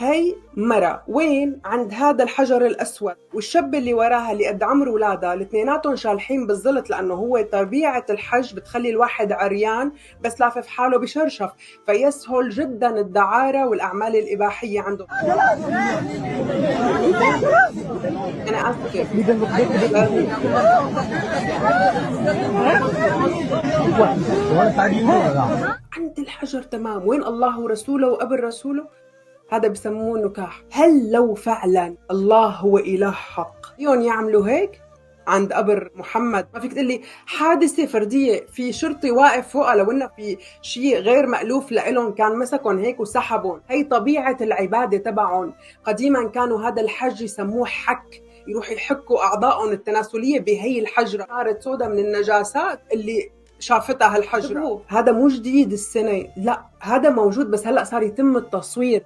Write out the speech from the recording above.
هي مرة وين عند هذا الحجر الأسود، والشاب اللي وراها اللي قد عمر ولادها الاثنيناتهم شالحين بالزلط، لأنه هو طبيعة الحج بتخلي الواحد عريان بس لافف حاله بشرشف، فيسهل جدا الدعارة والأعمال الإباحية عندهم. أنا آسفة. عند الحجر تمام، وين الله ورسوله وقبر رسوله؟ هذا بسموه نكاح. هل لو فعلا الله هو إله حق فيهم يعملوا هيك عند قبر محمد؟ ما فيك تقلي حادثة فردية في شرطي واقف فوقها، لو انه في شيء غير مألوف لإلهم كان مسكهم هيك وسحبهم. هي طبيعة العبادة تبعهم. قديما كانوا هذا الحج يسموه حك، يروح يحكوا أعضائهم التناسلية بهي الحجرة، صارت سودا من النجاسات اللي شافتها هالحجرة. هذا مو جديد السنة، لا هذا موجود، بس هلأ صار يتم التصوير.